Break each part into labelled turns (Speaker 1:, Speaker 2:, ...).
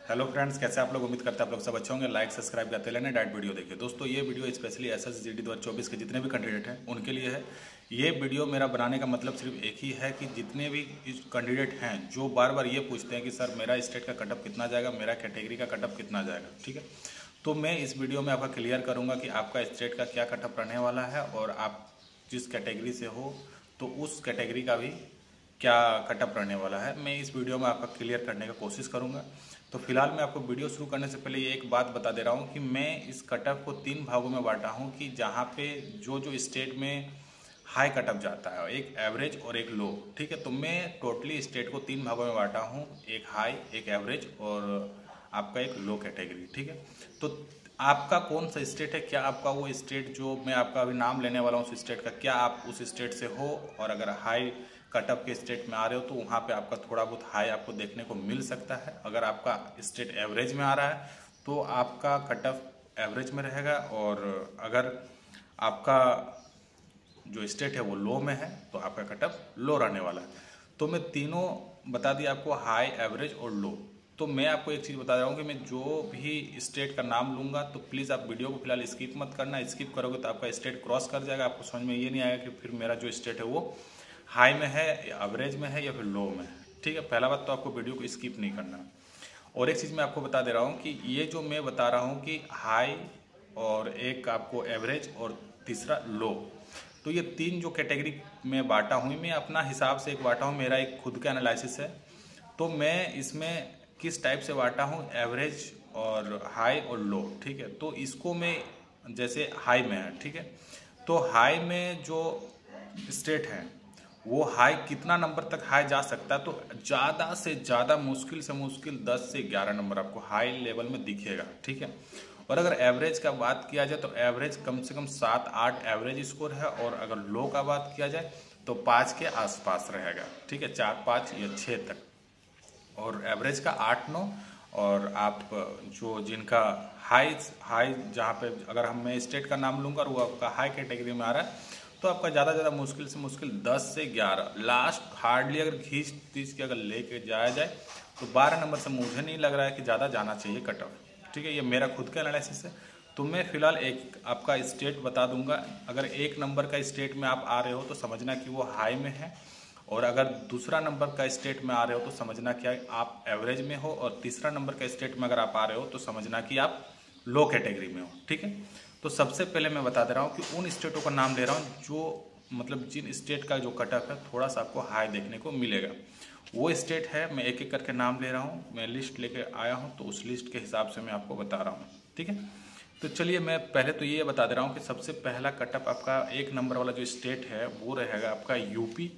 Speaker 1: Hello friends, कैसे आप लोग? उम्मीद करते हैं आप लोग सब अच्छे होंगे। लाइक सब्सक्राइब करते लेना, डायरेक्ट वीडियो देखिए। दोस्तों, ये वीडियो स्पेशली SSGD 2024 के जितने भी कैंडिडेट हैं उनके लिए है। ये वीडियो मेरा बनाने का मतलब सिर्फ एक ही है कि जितने भी कैंडिडेट हैं जो बार बार ये पूछते हैं कि सर मेरा स्टेट का कटअप कितना जाएगा, मेरा कैटेगरी का कटअप कितना जाएगा, ठीक है। तो मैं इस वीडियो में आपका क्लियर करूँगा कि आपका स्टेट का क्या कटअप रहने वाला है और आप जिस कैटेगरी से हो तो उस कैटेगरी का भी क्या कटअप रहने वाला है। मैं इस वीडियो में आपका क्लियर करने का कोशिश करूंगा। तो फिलहाल मैं आपको वीडियो शुरू करने से पहले ये एक बात बता दे रहा हूं कि मैं इस कटअप को 3 भागों में बांटा हूं कि जहां पे जो स्टेट में हाई कटअप जाता है, एक एवरेज और एक लो, ठीक है। तो मैं टोटली स्टेट को 3 भागों में बांटा हूँ, एक हाई, एक एवरेज और आपका एक लो कैटेगरी, ठीक है। तो आपका कौन सा स्टेट है, क्या आपका वो स्टेट जो मैं आपका अभी नाम लेने वाला हूँ उस स्टेट का, क्या आप उस स्टेट से हो? और अगर हाई कटअप के स्टेट में आ रहे हो तो वहाँ पे आपका थोड़ा बहुत हाई आपको देखने को मिल सकता है। अगर आपका स्टेट एवरेज में आ रहा है तो आपका कटअप एवरेज में रहेगा, और अगर आपका जो स्टेट है वो लो में है तो आपका कटअप लो रहने वाला है। तो मैं तीनों बता दिया आपको, हाई, एवरेज और लो। तो मैं आपको एक चीज़ बता रहा हूँ कि मैं जो भी स्टेट का नाम लूँगा तो प्लीज़ आप वीडियो को फिलहाल स्किप मत करना। स्किप करोगे तो आपका स्टेट क्रॉस कर जाएगा, आपको समझ में ये नहीं आएगा कि फिर मेरा जो स्टेट है वो हाई में है, एवरेज में है या फिर लो में है, ठीक है। पहला बात तो आपको वीडियो को स्किप नहीं करना। और एक चीज़ मैं आपको बता दे रहा हूँ कि ये जो मैं बता रहा हूँ कि हाई और एक आपको एवरेज और तीसरा लो, तो ये 3 जो कैटेगरी में बांटा हूँ, मैं अपना हिसाब से एक बांटा हूँ, मेरा एक खुद का एनालिसिस है। तो मैं इसमें किस टाइप से बांटा हूँ, एवरेज और हाई और लो, ठीक है। तो इसको मैं जैसे हाई में है, ठीक है। तो हाई में जो स्टेट है वो हाई कितना नंबर तक हाई जा सकता है, तो ज़्यादा से ज़्यादा मुश्किल से मुश्किल 10 से 11 नंबर आपको हाई लेवल में दिखेगा, ठीक है। और अगर एवरेज का बात किया जाए तो एवरेज कम से कम 7-8 एवरेज स्कोर है, और अगर लो का बात किया जाए तो 5 के आसपास रहेगा, ठीक है, 4, 5 या 6 तक। और एवरेज का 8-9, और आप जो जिनका हाई हाई जहाँ पे अगर हम मैं स्टेट का नाम लूँगा और वो आपका हाई कैटेगरी में आ रहा है तो आपका ज़्यादा ज़्यादा मुश्किल से मुश्किल 10 से 11, लास्ट हार्डली अगर खींच तीस के अगर लेके जाया जाए तो 12 नंबर से मुझे नहीं लग रहा है कि ज़्यादा जाना चाहिए कट ऑफ, ठीक है। ये मेरा खुद का एनालिसिस है। तो मैं फिलहाल एक आपका स्टेट बता दूंगा। अगर 1 नंबर का स्टेट में आप आ रहे हो तो समझना कि वो हाई में है, और अगर दूसरा नंबर का स्टेट में आ रहे हो तो समझना कि आप एवरेज में हो, और तीसरा नंबर का स्टेट में अगर आप आ रहे हो तो समझना कि आप लो कैटेगरी में हो, ठीक है। तो सबसे पहले मैं बता दे रहा हूँ कि उन स्टेटों का नाम ले रहा हूँ जो मतलब जिन स्टेट का जो कटअप है थोड़ा सा आपको हाई देखने को मिलेगा। वो स्टेट है, मैं एक एक करके नाम ले रहा हूँ, मैं लिस्ट लेके आया हूँ तो उस लिस्ट के हिसाब से मैं आपको बता रहा हूँ, ठीक है। तो चलिए मैं पहले तो ये बता दे रहा हूँ कि सबसे पहला कटअप आपका 1 नंबर वाला जो स्टेट है वो रहेगा आपका यूपी।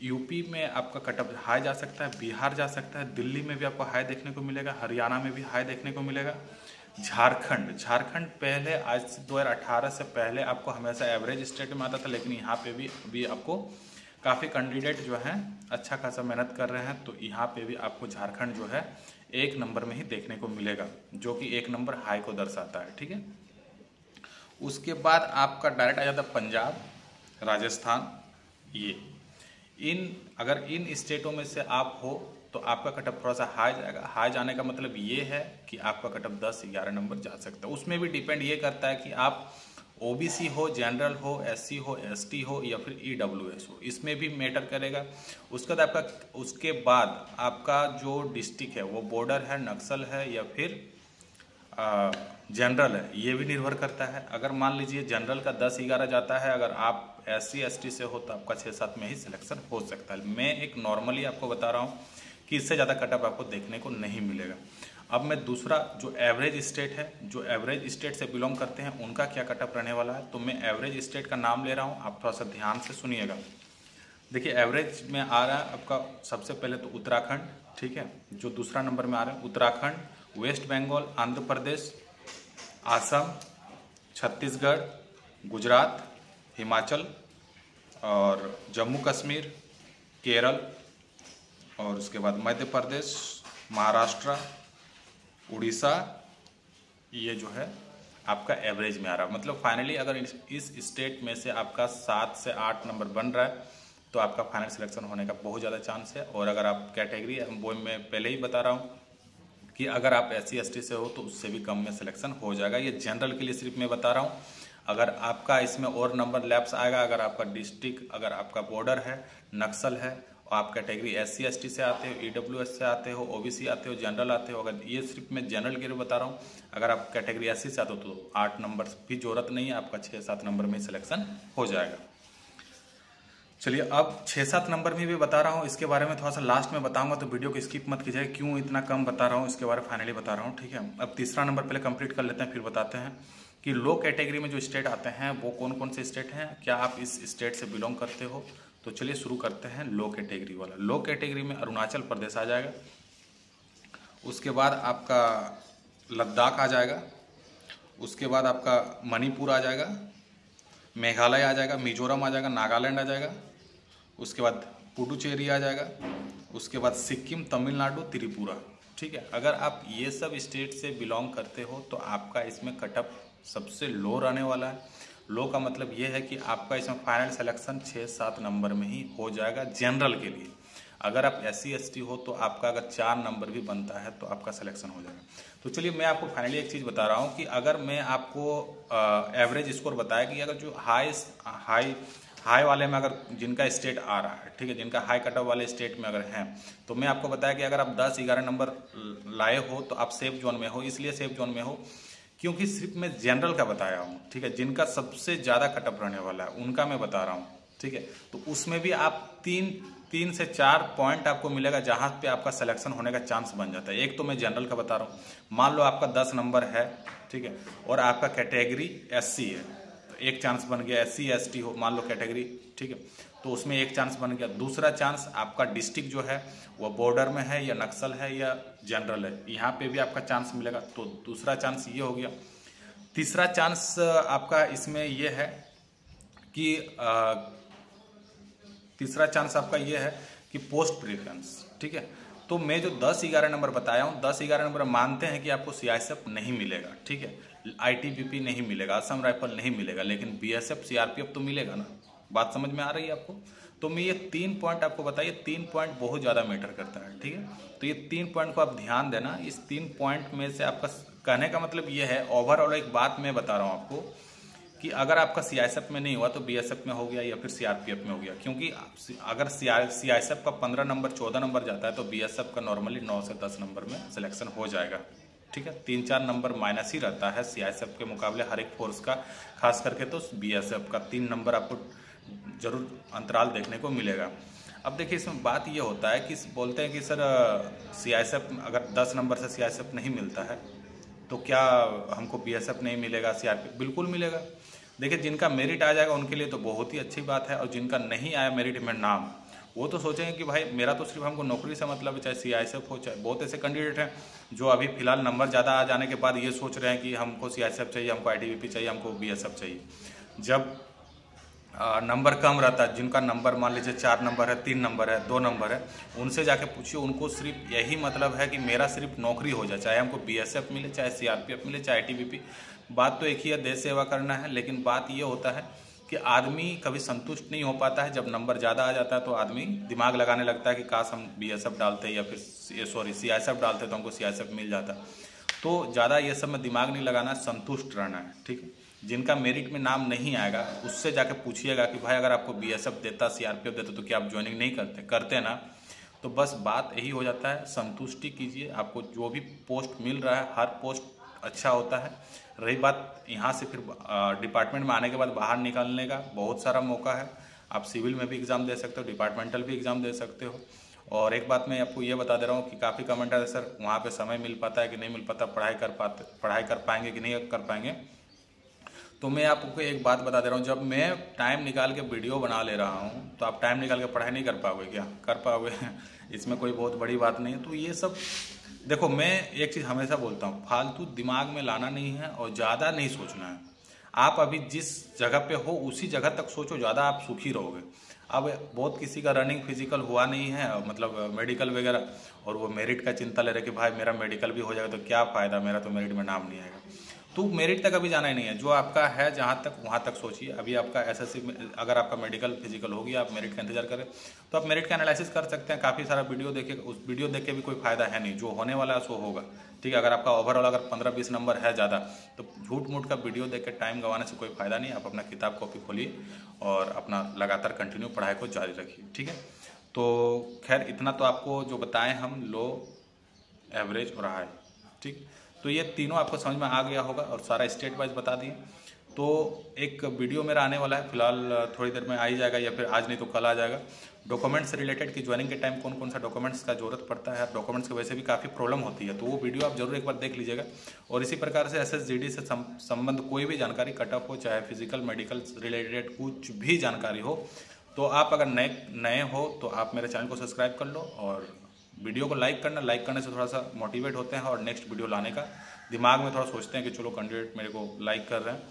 Speaker 1: यूपी में आपका कटअप हाई जा सकता है, बिहार जा सकता है, दिल्ली में भी आपको हाई देखने को मिलेगा, हरियाणा में भी हाई देखने को मिलेगा। झारखंड पहले, आज से 2018 से पहले आपको हमेशा एवरेज स्टेट में आता था, लेकिन यहाँ पे भी आपको काफ़ी कैंडिडेट जो हैं अच्छा खासा मेहनत कर रहे हैं, तो यहाँ पे भी आपको झारखंड जो है 1 नंबर में ही देखने को मिलेगा, जो कि 1 नंबर हाई को दर्शाता है, ठीक है। उसके बाद आपका डायरेक्ट आ जाता है पंजाब, राजस्थान। ये अगर इन स्टेटों में से आप हो तो आपका कटअप थोड़ा सा हाई जाएगा। हाई जाने का मतलब ये है कि आपका कटअप 10-11 नंबर जा सकता है। उसमें भी डिपेंड ये करता है कि आप ओबीसी हो, जनरल हो, एससी हो, एसटी हो या फिर ईडब्ल्यूएस हो, इसमें भी मैटर करेगा। उसके बाद आपका जो डिस्ट्रिक्ट है वो बॉर्डर है, नक्सल है या फिर जनरल है, ये भी निर्भर करता है। अगर मान लीजिए जनरल का 10-11 जाता है, अगर आप SC ST से हो तो आपका 6-7 में ही सिलेक्शन हो सकता है। मैं एक नॉर्मली आपको बता रहा हूँ कि इससे ज़्यादा कटअप आपको देखने को नहीं मिलेगा। अब मैं दूसरा जो एवरेज स्टेट है, जो एवरेज स्टेट से बिलोंग करते हैं उनका क्या कटअप रहने वाला है, तो मैं एवरेज स्टेट का नाम ले रहा हूँ, आप थोड़ा सा ध्यान से सुनिएगा। देखिए एवरेज में आ रहा है आपका सबसे पहले तो उत्तराखंड, ठीक है, जो दूसरा नंबर में आ रहा है उत्तराखंड, वेस्ट बंगाल, आंध्र प्रदेश, असम, छत्तीसगढ़, गुजरात, हिमाचल और जम्मू कश्मीर, केरल, और उसके बाद मध्य प्रदेश, महाराष्ट्र, उड़ीसा, ये जो है आपका एवरेज में आ रहा है। मतलब फाइनली अगर इस स्टेट में से आपका 7 से 8 नंबर बन रहा है तो आपका फाइनल सिलेक्शन होने का बहुत ज़्यादा चांस है। और अगर आप कैटेगरी, वो मैं पहले ही बता रहा हूँ कि अगर आप SC/ST से हो तो उससे भी कम में सिलेक्शन हो जाएगा। ये जनरल के लिए सिर्फ मैं बता रहा हूँ। अगर आपका इसमें और नंबर लैप्स आएगा, अगर आपका डिस्ट्रिक्ट, अगर आपका बॉर्डर है, नक्सल है, और आप कैटेगरी SC/ST से आते हो, EWS से आते हो, OBC आते हो, जनरल आते हो, अगर ये सिर्फ मैं जनरल के लिए बता रहा हूँ। अगर आप कैटेगरी SC से आते हो तो 8 नंबर भी जरूरत नहीं है, आपका 6-7 नंबर में सिलेक्शन हो जाएगा। चलिए अब 6-7 नंबर में भी बता रहा हूँ, इसके बारे में थोड़ा सा लास्ट में बताऊंगा, तो वीडियो को स्किप मत कीजिए। क्यों इतना कम बता रहा हूँ इसके बारे में फाइनली बता रहा हूँ, ठीक है। अब तीसरा नंबर पहले कंप्लीट कर लेते हैं, फिर बताते हैं कि लो कैटेगरी में जो स्टेट आते हैं वो कौन कौन से स्टेट हैं, क्या आप इस स्टेट से बिलोंग करते हो। तो चलिए शुरू करते हैं लो कैटेगरी वाला। लो कैटेगरी में अरुणाचल प्रदेश आ जाएगा, उसके बाद आपका लद्दाख आ जाएगा, उसके बाद आपका मणिपुर आ जाएगा, मेघालय आ जाएगा, मिजोरम आ जाएगा, नागालैंड आ जाएगा, उसके बाद पुडुचेरी आ जाएगा, उसके बाद सिक्किम, तमिलनाडु, त्रिपुरा, ठीक है। अगर आप ये सब स्टेट से बिलोंग करते हो तो आपका इसमें कटअप सबसे लो रहने वाला है। लो का मतलब ये है कि आपका इसमें फाइनल सिलेक्शन 6-7 नंबर में ही हो जाएगा जनरल के लिए। अगर आप SC/ST हो तो आपका अगर 4 नंबर भी बनता है तो आपका सिलेक्शन हो जाएगा। तो चलिए मैं आपको फाइनली एक चीज़ बता रहा हूँ कि अगर मैं आपको एवरेज स्कोर बताया कि अगर जो हाई वाले में अगर जिनका स्टेट आ रहा है, ठीक है, जिनका हाई कट ऑफ वाले स्टेट में अगर हैं, तो मैं आपको बताया कि अगर आप 10-11 नंबर लाए हो तो आप सेफ जोन में हो। इसलिए सेफ जोन में हो क्योंकि सिर्फ मैं जनरल का बताया हूँ, ठीक है। जिनका सबसे ज़्यादा कटअप रहने वाला है उनका मैं बता रहा हूँ, ठीक है। तो उसमें भी आप 3 से 4 पॉइंट आपको मिलेगा जहाँ पे आपका सिलेक्शन होने का चांस बन जाता है। एक तो मैं जनरल का बता रहा हूँ, मान लो आपका 10 नंबर है, ठीक है, और आपका कैटेगरी SC है, तो एक चांस बन गया। SC/ST हो मान लो कैटेगरी, ठीक है, तो उसमें एक चांस बन गया। दूसरा चांस आपका डिस्ट्रिक्ट जो है वो बॉर्डर में है या नक्सल है या जनरल है, यहाँ पे भी आपका चांस मिलेगा, तो दूसरा चांस ये हो गया। तीसरा चांस आपका इसमें ये है कि तीसरा चांस आपका ये है कि पोस्ट प्रेफरेंस, ठीक है। तो मैं जो 10-11 नंबर बताया हूँ, 10-11 नंबर मानते हैं कि आपको CISF नहीं मिलेगा, ठीक है, ITBP नहीं मिलेगा, असम राइफल नहीं मिलेगा, लेकिन BSF CRPF तो मिलेगा ना। बात समझ में आ रही है आपको। तो मैं ये 3 पॉइंट आपको बताइए, 3 पॉइंट बहुत ज़्यादा मैटर करता है, ठीक है। तो ये 3 पॉइंट को आप ध्यान देना। इस 3 पॉइंट में से आपका कहने का मतलब ये है, ओवरऑल एक बात मैं बता रहा हूँ आपको कि अगर आपका CISF में नहीं हुआ तो BSF में हो गया या फिर CRPF में हो गया। क्योंकि अगर CISF का 15 नंबर 14 नंबर जाता है तो BSF का नॉर्मली 9 से 10 नंबर में सिलेक्शन हो जाएगा, ठीक है। 3-4 नंबर माइनस ही रहता है CISF के मुकाबले हर एक फोर्स का, खास करके तो BSF का 3 नंबर आपको जरूर अंतराल देखने को मिलेगा। अब देखिए इसमें बात ये होता है कि बोलते हैं कि सर CISF अगर 10 नंबर से CISF नहीं मिलता है तो क्या हमको BSF नहीं मिलेगा, CRPF बिल्कुल मिलेगा। देखिए जिनका मेरिट आ जाएगा उनके लिए तो बहुत ही अच्छी बात है, और जिनका नहीं आया मेरिट में नाम, वो तो सोचेंगे कि भाई मेरा तो सिर्फ हमको नौकरी से मतलब है, चाहे CISF हो, चाहे बहुत ऐसे कैंडिडेट हैं जो अभी फिलहाल नंबर ज़्यादा आ जाने के बाद ये सोच रहे हैं कि हमको CISF चाहिए, हमको ITBP चाहिए, हमको BSF चाहिए। जब नंबर कम रहता है, जिनका नंबर मान लीजिए 4 नंबर है, 3 नंबर है, 2 नंबर है, उनसे जाके पूछिए, उनको सिर्फ यही मतलब है कि मेरा सिर्फ नौकरी हो जाए, चाहे हमको BSF मिले, चाहे CRPF मिले, चाहे ITBP। बात तो एक ही है, देश सेवा करना है। लेकिन बात ये होता है कि आदमी कभी संतुष्ट नहीं हो पाता है। जब नंबर ज़्यादा आ जाता है तो आदमी दिमाग लगाने लगता है कि काश हम BSF डालते या फिर CISF डालते तो हमको CISF मिल जाता। तो ज़्यादा ये सब में दिमाग नहीं लगाना, संतुष्ट रहना है, ठीक है। जिनका मेरिट में नाम नहीं आएगा उससे जाके पूछिएगा कि भाई अगर आपको BSF देता, CRPF देता तो क्या आप ज्वाइनिंग नहीं करते ना। तो बस बात यही हो जाता है, संतुष्टि कीजिए। आपको जो भी पोस्ट मिल रहा है हर पोस्ट अच्छा होता है। रही बात यहाँ से फिर डिपार्टमेंट में आने के बाद बाहर निकलने का, बहुत सारा मौका है। आप सिविल में भी एग्ज़ाम दे सकते हो, डिपार्टमेंटल भी एग्ज़ाम दे सकते हो। और एक बात मैं आपको ये बता दे रहा हूँ कि काफ़ी कमेंट है सर वहाँ पे समय मिल पाता है कि नहीं मिल पाता, पढ़ाई कर पाएंगे कि नहीं कर पाएंगे। तो मैं आपको एक बात बता दे रहा हूँ, जब मैं टाइम निकाल के वीडियो बना ले रहा हूँ तो आप टाइम निकाल के पढ़ाई नहीं कर पाओगे क्या? कर पाओगे इसमें कोई बहुत बड़ी बात नहीं है। तो ये सब देखो, मैं एक चीज़ हमेशा बोलता हूँ, फालतू दिमाग में लाना नहीं है और ज़्यादा नहीं सोचना है। आप अभी जिस जगह पे हो उसी जगह तक सोचो, ज़्यादा आप सुखी रहोगे। अब बहुत किसी का रनिंग फिजिकल हुआ नहीं है, मतलब मेडिकल वगैरह, और वो मेरिट का चिंता ले रहे कि भाई मेरा मेडिकल भी हो जाएगा तो क्या फ़ायदा, मेरा तो मेरिट में नाम नहीं आएगा। तो मेरिट तक अभी जाना ही नहीं है, जो आपका है जहाँ तक वहाँ तक सोचिए। अभी आपका एसएससी अगर आपका मेडिकल फिजिकल हो गया, आप मेरिट का इंतजार करें तो आप मेरिट का एनालिसिस कर सकते हैं। काफ़ी सारा वीडियो देखे, उस वीडियो देख के भी कोई फायदा है नहीं, जो होने वाला है सो होगा, ठीक है। अगर आपका ओवरऑल अगर 15-20 नंबर है ज़्यादा, तो झूठ मूठ का वीडियो देख के टाइम गंवाने से कोई फायदा नहीं। आप अपना किताब कॉपी खोलिए और अपना लगातार कंटिन्यू पढ़ाई को जारी रखिए, ठीक है। तो खैर इतना तो आपको जो बताएं हम, लो, एवरेज और हाई, ठीक। तो ये तीनों आपको समझ में आ गया होगा और सारा स्टेट वाइज बता दिए। तो एक वीडियो मेरा आने वाला है, फिलहाल थोड़ी देर में आ ही जाएगा या फिर आज नहीं तो कल आ जाएगा। डॉक्यूमेंट्स से रिलेटेड कि ज्वाइनिंग के टाइम कौन कौन सा डॉक्यूमेंट्स का जरूरत पड़ता है, डॉक्यूमेंट्स की वजह से भी काफ़ी प्रॉब्लम होती है, तो वो वीडियो आप जरूर एक बार देख लीजिएगा। और इसी प्रकार से SSGD से संबंध कोई भी जानकारी, कट ऑफ हो, चाहे फिजिकल मेडिकल रिलेटेड कुछ भी जानकारी हो, तो आप अगर नए हो तो आप मेरे चैनल को सब्सक्राइब कर लो और वीडियो को लाइक करने से थोड़ा सा मोटिवेट होते हैं और नेक्स्ट वीडियो लाने का दिमाग में थोड़ा सोचते हैं कि चलो कैंडिडेट मेरे को लाइक कर रहे हैं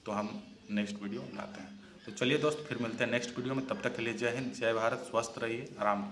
Speaker 1: तो हम नेक्स्ट वीडियो लाते हैं। तो चलिए दोस्त, फिर मिलते हैं नेक्स्ट वीडियो में। तब तक के लिए जय हिंद, जय भारत, स्वस्थ रहिए, आराम।